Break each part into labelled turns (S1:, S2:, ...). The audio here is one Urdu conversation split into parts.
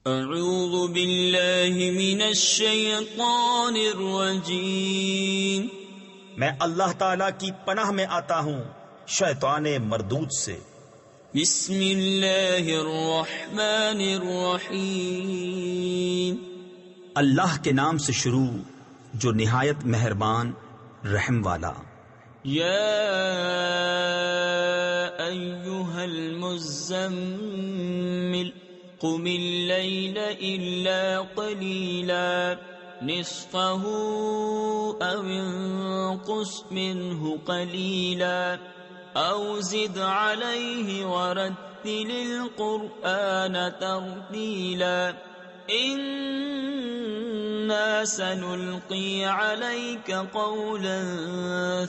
S1: اعوذ باللہ من الشیطان الرجیم،
S2: میں اللہ تعالی کی پناہ میں آتا ہوں شیطان مردود سے۔
S1: بسم اللہ الرحمن الرحیم،
S2: اللہ کے نام سے شروع جو نہایت مہربان رحم والا۔
S1: یا ایہا المزمل قم اللیل الا قلیلا نصفه او انقص منه قلیلا او زد علیہ ورتل القرآن ترتیلا انا سنلقی علیک قولا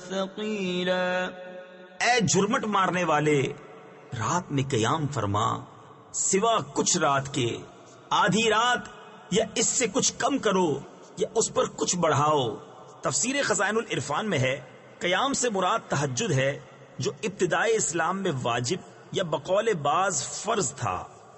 S1: ثقیلا۔
S2: اے جھرمٹ مارنے والے، رات میں قیام فرما، سوا کچھ رات کے، آدھی رات یا اس سے کچھ کم کرو یا اس پر کچھ بڑھاؤ۔ تفسیر خزائن العرفان میں ہے قیام سے مراد تہجد ہے، جو ابتدائی اسلام میں واجب یا بقول بعض فرض تھا،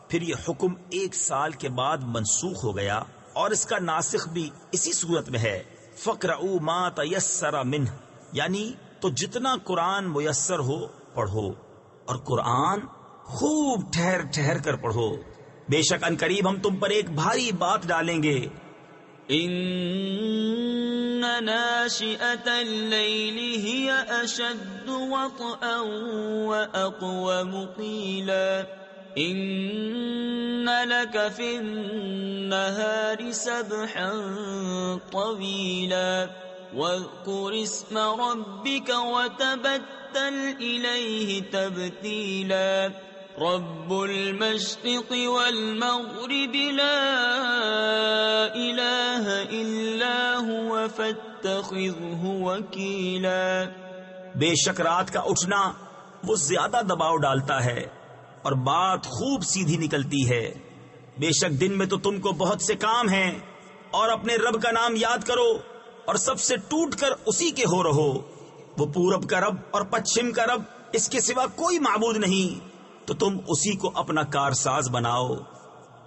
S2: پھر یہ حکم 1 سال کے بعد منسوخ ہو گیا، اور اس کا ناسخ بھی اسی صورت میں ہے فَقْرَؤُوا مَا تَيَسَّرَ مِنْهُ، یعنی تو جتنا قرآن میسر ہو پڑھو، اور قرآن خوب ٹھہر ٹھہر کر پڑھو، بے شک ان قریب ہم تم پر ایک بھاری بات ڈالیں گے۔
S1: ان ناشئة اللیل ہی اشد وطئا واقوم قیلا ان لک فی النہار سبحا طویلا واذکر اسم ربک وتبتل الیہ تبتیلا رب المشرق والمغرب لا الہ الا هو فاتخذه وکیلا۔
S2: بے شک رات کا اٹھنا وہ زیادہ دباؤ ڈالتا ہے اور بات خوب سیدھی نکلتی ہے۔ بے شک دن میں تو تم کو بہت سے کام ہیں، اور اپنے رب کا نام یاد کرو اور سب سے ٹوٹ کر اسی کے ہو رہو۔ وہ پورب کا رب اور پچھم کا رب، اس کے سوا کوئی معبود نہیں، تو تم اسی کو اپنا کارساز بناؤ۔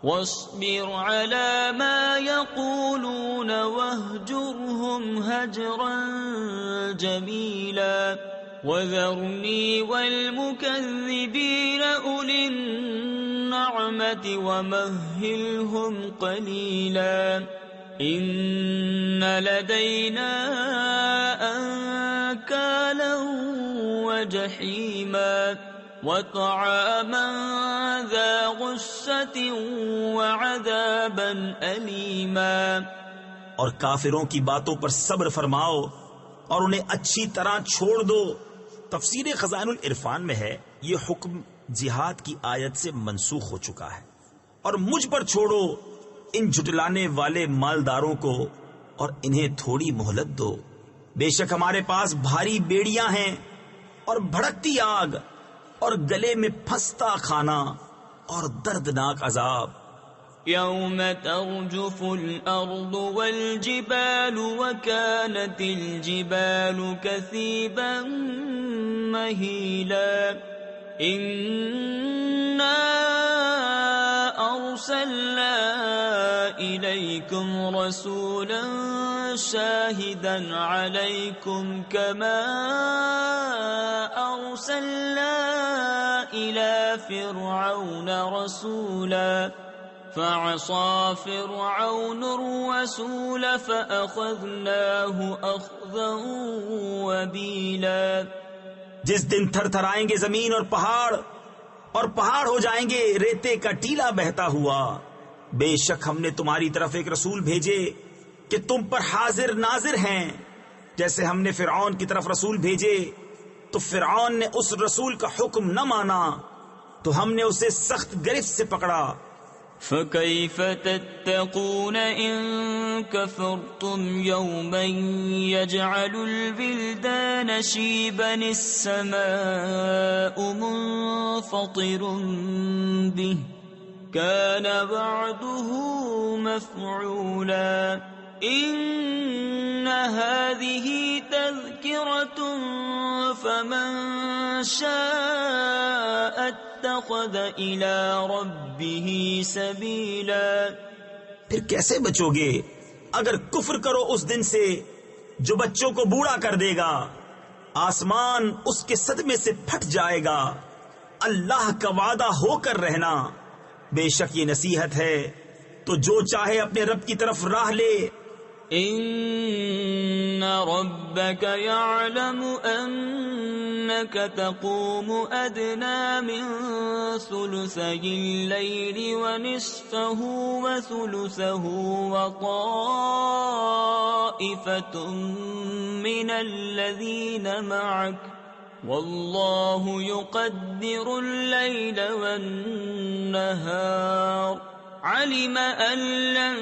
S1: واصبر على ما يقولون واهجرهم هجرا جميلا وذرني والمكذبين أولي النعمة ومهلهم قليلا إن لدينا أنكالا وجحيما وطعاما ذا غصة وعذابا أليما۔
S2: اور کافروں کی باتوں پر صبر فرماؤ اور انہیں اچھی طرح چھوڑ دو۔ تفسیر خزائن العرفان میں ہے یہ حکم جہاد کی آیت سے منسوخ ہو چکا ہے۔ اور مجھ پر چھوڑو ان جھٹلانے والے مالداروں کو، اور انہیں تھوڑی مہلت دو، بے شک ہمارے پاس بھاری بیڑیاں ہیں اور بھڑکتی آگ اور گلے میں پھنستا کھانا اور دردناک عذاب۔
S1: یوم ترجف الارض والجبال وكانت الجبال كثيبا مهيلا إنا أرسلنا إليكم رسولا شاهدا عليكم كما أرسلنا إلى فرعون رسولا فعصى فرعون الرسول فأخذناه أخذا وبيلا۔
S2: جس دن تھر تھر آئیں گے زمین اور پہاڑ ہو جائیں گے ریتے کا ٹیلا بہتا ہوا۔ بے شک ہم نے تمہاری طرف ایک رسول بھیجے کہ تم پر حاضر ناظر ہیں، جیسے ہم نے فرعون کی طرف رسول بھیجے تو فرعون نے اس رسول کا حکم نہ مانا تو ہم نے اسے سخت گرفت سے پکڑا۔
S1: فَكَيْفَ تَتَّقُونَ إِن كَفَرْتُمْ يَوْمًا يَجْعَلُ الْوِلْدَانَ شِيبًا السَّمَاءُ مُنفَطِرٌ بِهِ كَانَ وَعْدُهُ مَفْعُولًا إِنَّ هَذِهِ تَذْكِرَةٌ فَمَن شَاءَ اتخذ إلى ربه سبيلا.
S2: پھر کیسے بچو گے اگر کفر کرو اس دن سے جو بچوں کو بوڑھا کر دے گا؟ آسمان اس کے صدمے سے پھٹ جائے گا. اللہ کا وعدہ ہو کر رہنا، بے شک یہ نصیحت ہے تو جو چاہے اپنے رب کی طرف راہ لے.
S1: إن ربك يعلم أنك تقوم أدنى من ثلثي الليل ونصفه وثلثه وطائفة من الذين معك والله يقدر الليل والنهار علم أن لن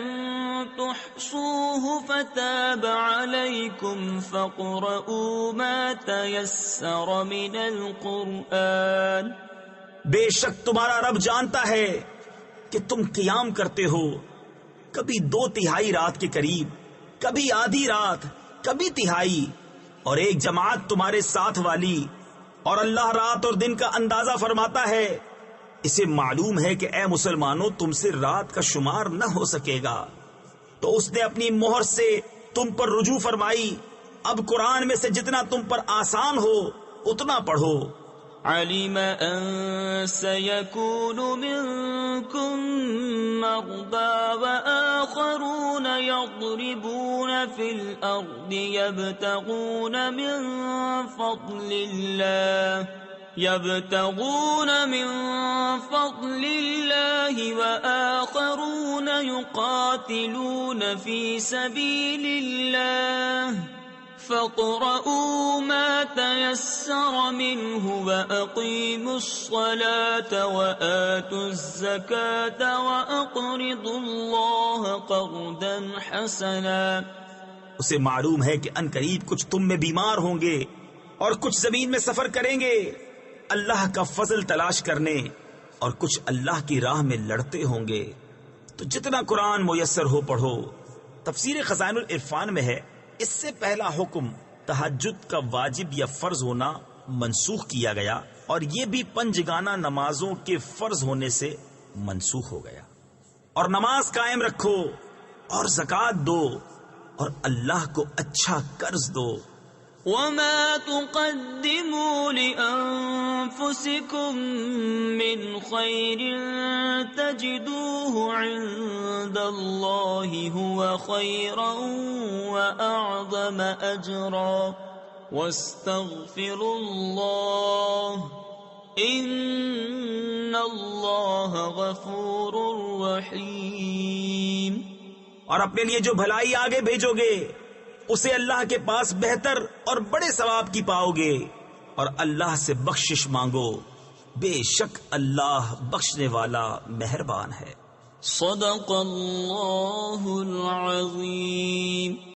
S1: تحصوه فتاب عليكم فاقرؤوا ما تيسر من القرآن.
S2: بے شک تمہارا رب جانتا ہے کہ تم قیام کرتے ہو کبھی 2/3 رات کے قریب، کبھی آدھی رات، کبھی تہائی، اور ایک جماعت تمہارے ساتھ والی، اور اللہ رات اور دن کا اندازہ فرماتا ہے. اسے معلوم ہے کہ اے مسلمانوں تم سے رات کا شمار نہ ہو سکے گا، تو اس نے اپنی مہر سے تم پر رجوع فرمائی. اب قرآن میں سے جتنا تم پر آسان ہو اتنا پڑھو.
S1: علم أن سيكون منكم مرضى وآخرون يضربون في الأرض يبتغون من فضل الله وآخرون يقاتلون في سبيل الله فاقرؤوا ما تيسر منه وأقيموا الصلاة وآتوا الزكاة وأقرضوا الله قرضا حسنا.
S2: اسے معلوم ہے کہ ان قریب کچھ تم میں بیمار ہوں گے اور کچھ زمین میں سفر کریں گے اللہ کا فضل تلاش کرنے، اور کچھ اللہ کی راہ میں لڑتے ہوں گے. تو جتنا قرآن میسر ہو پڑھو. تفسیر خزائن العرفان میں ہے اس سے پہلا حکم تہجد کا واجب یا فرض ہونا منسوخ کیا گیا، اور یہ بھی 5 گانہ نمازوں کے فرض ہونے سے منسوخ ہو گیا. اور نماز قائم رکھو اور زکوٰۃ دو اور اللہ کو اچھا قرض دو.
S1: وما تقدموا لأنفسكم من خير تجدوه عند الله هو خيرا وأعظم أجرا واستغفروا الله إن الله غفور رحيم.
S2: اور اپنے لیے جو بھلائی آگے بھیجو گے اسے اللہ کے پاس بہتر اور بڑے ثواب کی پاؤ گے، اور اللہ سے بخشش مانگو، بے شک اللہ بخشنے والا مہربان ہے.
S1: صدق اللہ العظیم.